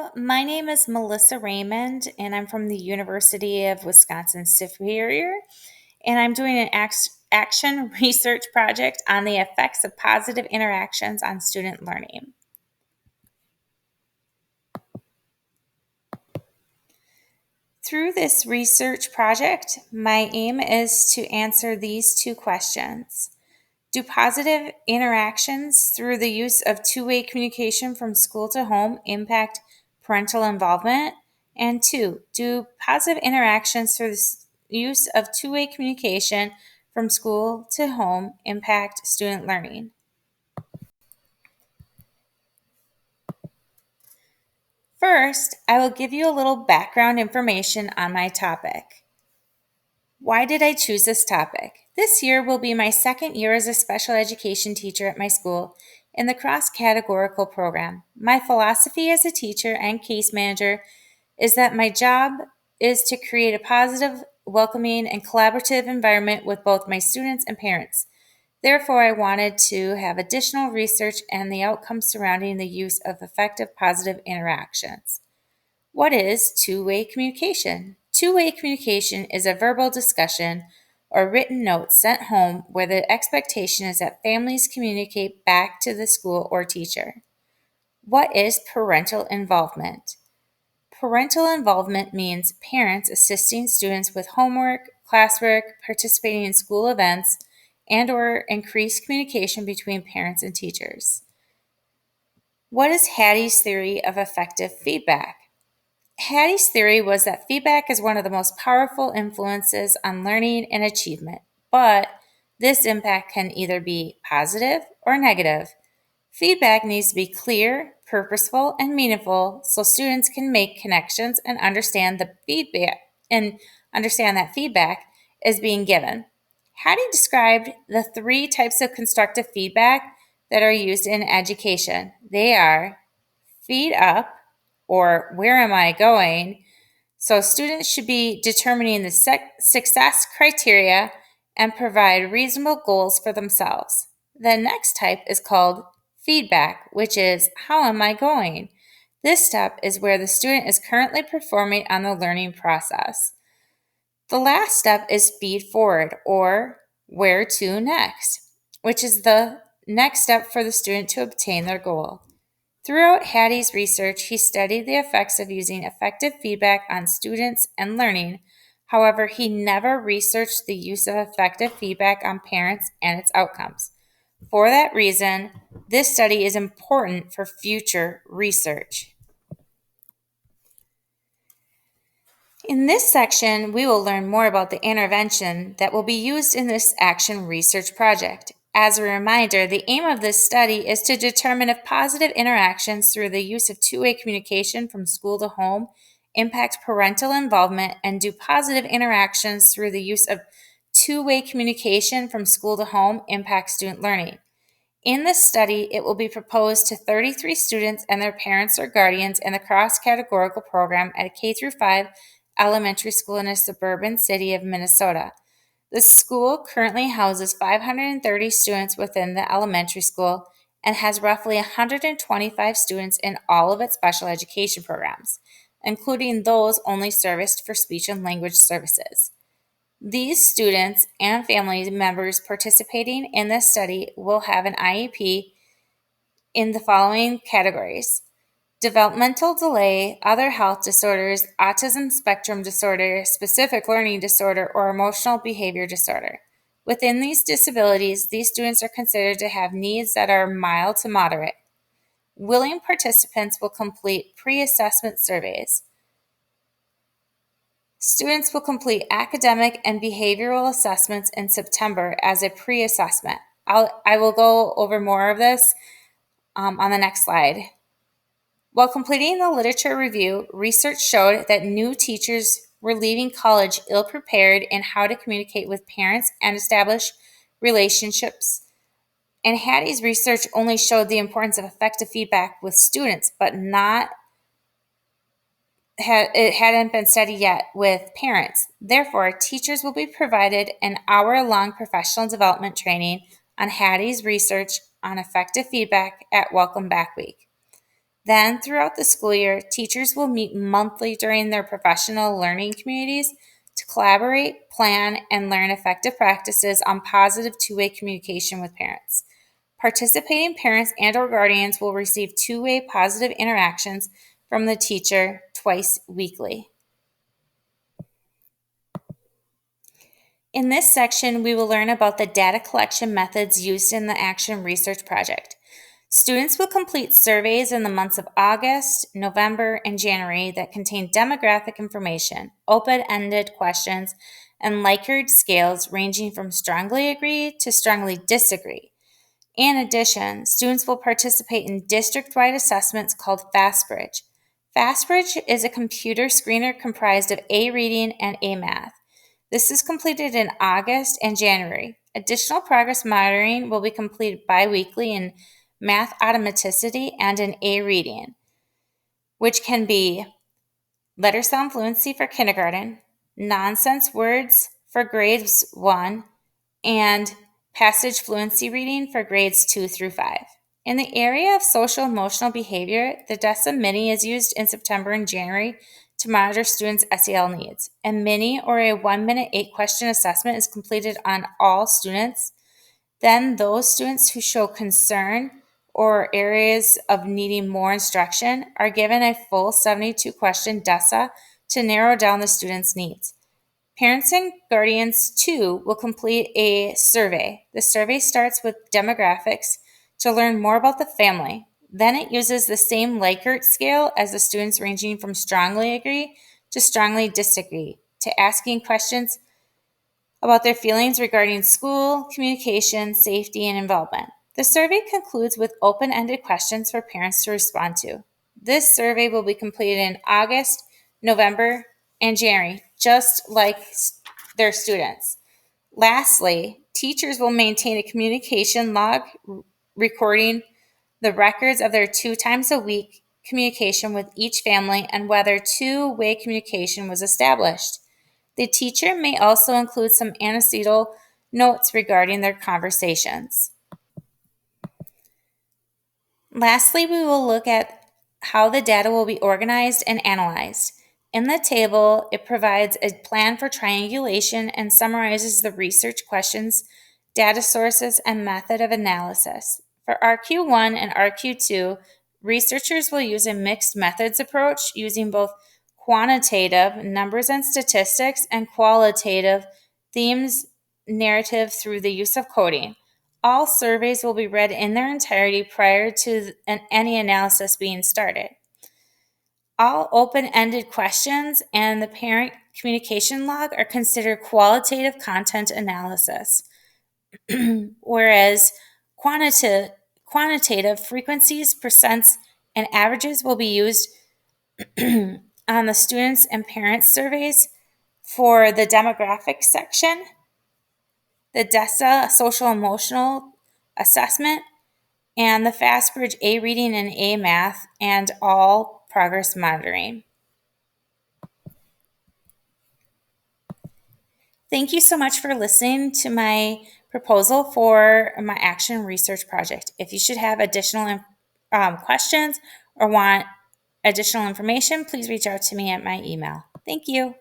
Hello, my name is Melissa Raymond, and I'm from the University of Wisconsin-Superior, and I'm doing an action research project on the effects of positive interactions on student learning. Through this research project, my aim is to answer these two questions. Do positive interactions through the use of two-way communication from school to home impact parental involvement? And two, do positive interactions through the use of two-way communication from school to home impact student learning? First, I will give you a little background information on my topic. Why did I choose this topic? This year will be my second year as a special education teacher at my school in the cross-categorical program. My philosophy as a teacher and case manager is that my job is to create a positive, welcoming, and collaborative environment with both my students and parents. Therefore, I wanted to have additional research and the outcomes surrounding the use of effective positive interactions. What is two-way communication? Two-way communication is a verbal discussion or written note sent home where the expectation is that families communicate back to the school or teacher. What is parental involvement? Parental involvement means parents assisting students with homework, classwork, participating in school events, and or increased communication between parents and teachers. What is Hattie's theory of effective feedback? Hattie's theory was that feedback is one of the most powerful influences on learning and achievement, but this impact can either be positive or negative. Feedback needs to be clear, purposeful, and meaningful so students can make connections and understand that feedback is being given. Hattie described the three types of constructive feedback that are used in education. They are feed up, or where am I going? So students should be determining the success criteria and provide reasonable goals for themselves. The next type is called feedback, which is how am I going? This step is where the student is currently performing on the learning process. The last step is feed forward, or where to next, which is the next step for the student to obtain their goal. Throughout Hattie's research, he studied the effects of using effective feedback on students and learning. However, he never researched the use of effective feedback on parents and its outcomes. For that reason, this study is important for future research. In this section, we will learn more about the intervention that will be used in this action research project. As a reminder, the aim of this study is to determine if positive interactions through the use of two-way communication from school to home impact parental involvement, and do positive interactions through the use of two-way communication from school to home impact student learning. In this study, it will be proposed to 33 students and their parents or guardians in the cross-categorical program at a K-5 elementary school in a suburban city of Minnesota. The school currently houses 530 students within the elementary school and has roughly 125 students in all of its special education programs, including those only serviced for speech and language services. These students and family members participating in this study will have an IEP in the following categories: developmental delay, other health disorders, autism spectrum disorder, specific learning disorder, or emotional behavior disorder. Within these disabilities, these students are considered to have needs that are mild to moderate. Willing participants will complete pre-assessment surveys. Students will complete academic and behavioral assessments in September as a pre-assessment. I will go over more of this on the next slide. While completing the literature review, research showed that new teachers were leaving college ill-prepared in how to communicate with parents and establish relationships. And Hattie's research only showed the importance of effective feedback with students, but it hadn't been studied yet with parents. Therefore, teachers will be provided an hour-long professional development training on Hattie's research on effective feedback at Welcome Back Week. Then, throughout the school year, teachers will meet monthly during their professional learning communities to collaborate, plan, and learn effective practices on positive two-way communication with parents. Participating parents and/or guardians will receive two-way positive interactions from the teacher twice weekly. In this section, we will learn about the data collection methods used in the Action Research Project. Students will complete surveys in the months of August, November, and January that contain demographic information, open-ended questions, and Likert scales ranging from strongly agree to strongly disagree. In addition, students will participate in district-wide assessments called FastBridge. FastBridge is a computer screener comprised of A reading and A math. This is completed in August and January. Additional progress monitoring will be completed biweekly in math automaticity and in A reading, which can be letter sound fluency for kindergarten, nonsense words for grades 1, and passage fluency reading for grades 2 through 5. In the area of social emotional behavior, the DESA Mini is used in September and January to monitor students' SEL needs. A mini or a 1-minute 8-question assessment is completed on all students. Then those students who show concern or areas of needing more instruction are given a full 72-question DESA to narrow down the student's needs. Parents and guardians, too, will complete a survey. The survey starts with demographics to learn more about the family. Then it uses the same Likert scale as the students, ranging from strongly agree to strongly disagree, to asking questions about their feelings regarding school, communication, safety, and involvement. The survey concludes with open-ended questions for parents to respond to. This survey will be completed in August, November, and January, just like their students. Lastly, teachers will maintain a communication log recording the records of their 2 times a week communication with each family and whether two-way communication was established. The teacher may also include some antecedent notes regarding their conversations. Lastly, we will look at how the data will be organized and analyzed. In the table, it provides a plan for triangulation and summarizes the research questions, data sources, and method of analysis. For RQ1 and RQ2, researchers will use a mixed methods approach using both quantitative numbers and statistics and qualitative themes narrative through the use of coding. All surveys will be read in their entirety prior to any analysis being started. All open-ended questions and the parent communication log are considered qualitative content analysis, whereas quantitative frequencies, percents, and averages will be used on the students and parents surveys for the demographic section, the DESA social emotional assessment, and the FastBridge A reading and A math, and all progress monitoring. Thank you so much for listening to my proposal for my action research project. If you should have additional questions or want additional information, please reach out to me at my email. Thank you.